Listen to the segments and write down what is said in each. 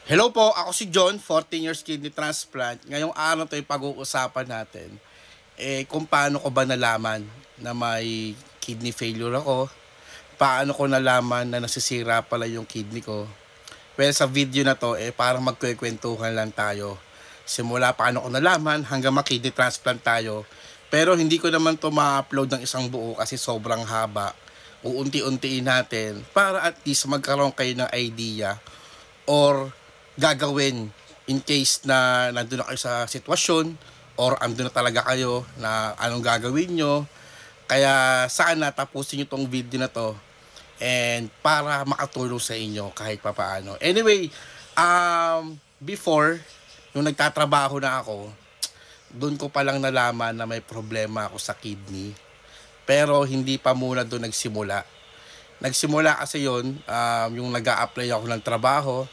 Hello po, ako si John, 14 years kidney transplant. Ngayong araw to yung pag-uusapan natin. Kung paano ko ba nalaman na may kidney failure ako? Paano ko nalaman na nasisira pala yung kidney ko? Well, sa video na to, parang magkwekwentuhan lang tayo. Simula paano ko nalaman hanggang ma-kidney transplant tayo. Pero hindi ko naman to ma-upload ng isang buo kasi sobrang haba. Uunti-untiin natin para at least magkaroon kayo ng idea or gagawin in case na nandun na kayo sa sitwasyon or andun na talaga kayo na anong gagawin nyo. Kaya sana tapusin nyo tong video na to and para makatulong sa inyo kahit papaano. Anyway, before, nung nagtatrabaho na ako, doon ko palang nalaman na may problema ako sa kidney. Pero hindi pa muna doon nagsimula. Nagsimula kasi yon yung nag-a-apply ako ng trabaho.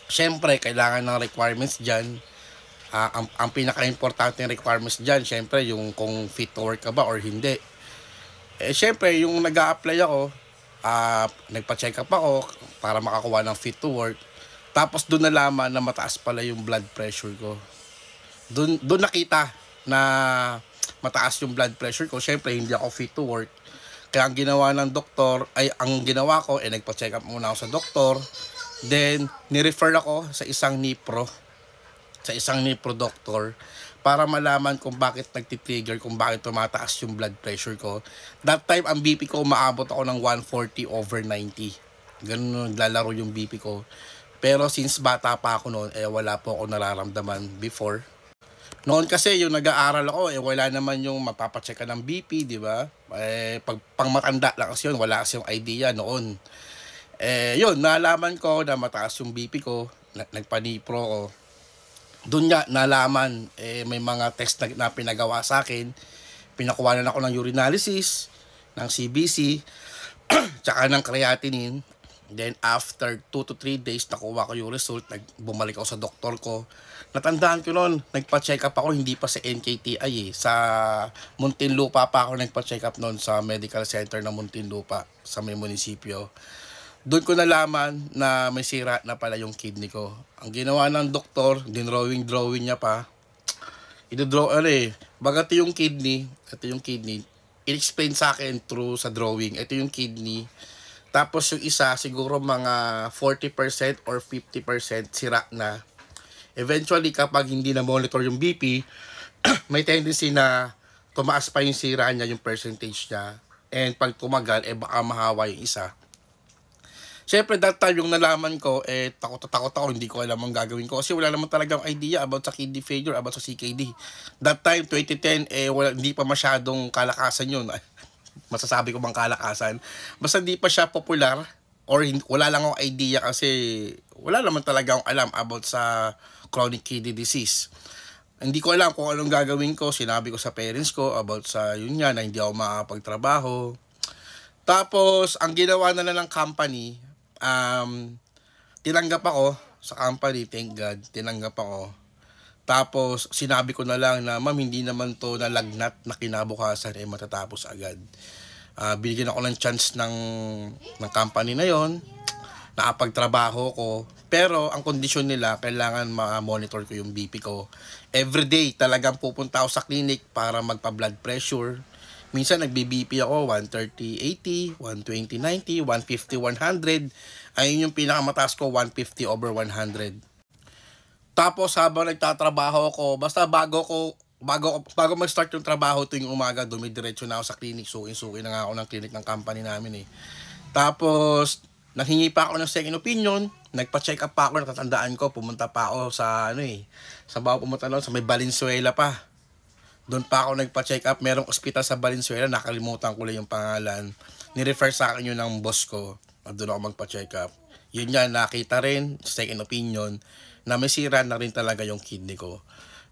Siyempre, kailangan ng requirements dyan. Ang pinaka-importante ng requirements dyan, siyempre, yung kung fit to work ka ba or hindi. Siyempre, yung nag-a-apply ako, nagpa-check up ako para makakuha ng fit to work. Tapos doon nalaman na mataas pala yung blood pressure ko. Doon nakita na mataas yung blood pressure ko. Siyempre, hindi ako fit to work. Kaya ang ginawa ng doktor, ang ginawa ko, nagpa-check up muna ako sa doktor. Then, ni-refer ako sa isang nipro doctor para malaman kung bakit nagtitrigger, kung bakit tumataas yung blood pressure ko. That time, ang BP ko, umaabot ako ng 140/90. Ganun naglalaro yung BP ko. Pero since bata pa ako noon, wala po ako nararamdaman before. Noon kasi yung nag-aaral ako, wala naman yung mapapacheck ka ng BP, di ba? Pag pang matanda lang kasi yun, wala kasi yung idea noon. Yun, nalaman ko na mataas yung BP ko, nagpanipro ko. Doon nga, nalaman, may mga test na pinagawa sa akin. Pinakuhanan ako ng urinalysis, ng CBC, tsaka ng creatinine. Then, after 2 to 3 days, nakuha ko yung result. Bumalik ako sa doktor ko. Natandaan ko noon, nagpa-check up ako, hindi pa sa NKTI sa Muntinlupa pa ako nagpa-check up noon sa medical center ng Muntinlupa sa may munisipyo. Doon ko nalaman na may sira na pala yung kidney ko. Ang ginawa ng doktor, drawing niya pa. Baga ito yung kidney, in-explain sa akin through sa drawing. Ito yung kidney. Tapos yung isa, siguro mga 40% or 50% sira na. Eventually, kapag hindi na monitor yung BP, may tendency na tumaas pa yung sira niya, yung percentage niya. And pag tumagal, baka mahawa yung isa. Siyempre, that time, yung nalaman ko, takot ako, hindi ko alam ang gagawin ko. Kasi wala naman talagang idea about sa kidney failure, about sa CKD. That time, 2010, hindi pa masyadong kalakasan yun. Masasabi ko bang kalakasan? Basta hindi pa siya popular, or wala lang akong idea kasi wala naman talaga akong alam about sa chronic kidney disease. Hindi ko alam kung anong gagawin ko. Sinabi ko sa parents ko about sa yun nga, na hindi ako makapagtrabaho. Tapos, ang ginawa na lang ng company, tinanggap ako sa company, thank God, tinanggap ako. Tapos, sinabi ko na lang na, ma'am, hindi naman to nalagnat na kinabukasan, matatapos agad. Binigyan ako ng chance ng company na yon, nakapagtrabaho ko. Pero, ang kondisyon nila, kailangan ma-monitor ko yung BP ko. Everyday, talagang pupunta ako sa clinic para magpa-blood pressure. Minsan nagbi-BP ako 130/80, 120/90, 150/100. Ayun yung pinakamataas ko, 150/100. Tapos habang nagtatrabaho ako, basta bago mag-start yung trabaho tuwing umaga, dumidiretso na ako sa clinic. Suki na nga ako ng clinic ng company namin Tapos nanghingi pa ako ng second opinion, nagpa-check up pa ako, natatandaan ko, pumunta pa ako sa pumunta sa may Valenzuela pa. Doon pa ako nagpa-check up. Merong ospital sa Valenzuela, nakalimutan ko lang yung pangalan. Ni-refer sa akin yun ng boss ko. Doon ako magpa-check up. Yun nga, nakita rin, second opinion, na may sira na rin talaga yung kidney ko.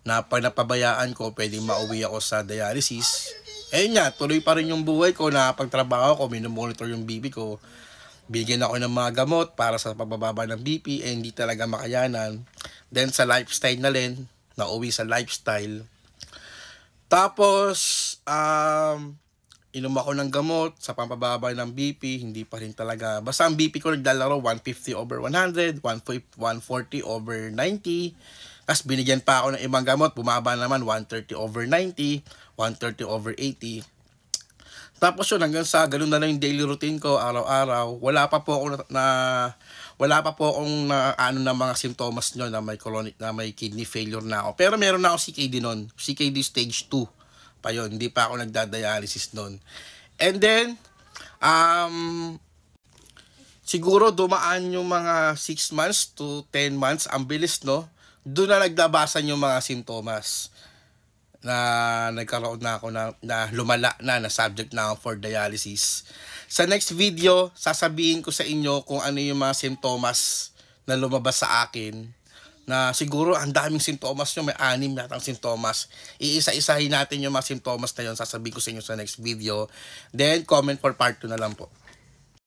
Na pag napabayaan ko, pwedeng mauwi ako sa dialysis. Yun nga, tuloy pa rin yung buhay ko na pagtrabaho ko, minomonitor yung BP ko. Bigyan ako ng mga gamot para sa pagbababa ng BP, hindi talaga makayanan. Then sa lifestyle na rin, nauwi sa lifestyle. Tapos, inom ako ng gamot sa pampababa ng BP, hindi pa rin talaga. Basta ang BP ko naglalaro 150/100, 140/90. Tapos binigyan pa ako ng ibang gamot, bumaba naman 130/90, 130/80. Tapos yun, hanggang sa ganun na lang yung daily routine ko, araw-araw. Wala pa po akong ano ng mga simptomas nyo na may kidney failure na ako. Pero meron na ako CKD noon. CKD stage 2 pa yun. Hindi pa ako nagda-dialysis noon. And then, siguro dumaan yung mga 6 months to 10 months. Ang bilis, no? Doon na naglabasan yung mga simptomas na nagkaroon na ako na lumala na subject na ako for dialysis. Sa next video, sasabihin ko sa inyo kung ano yung mga simptomas na lumabas sa akin. Na siguro ang daming simptomas nyo, may 6 yatang simptomas. Iisa-isahin natin yung mga simptomas na yun, sasabihin ko sa inyo sa next video. Then, comment for part 2 na lang po.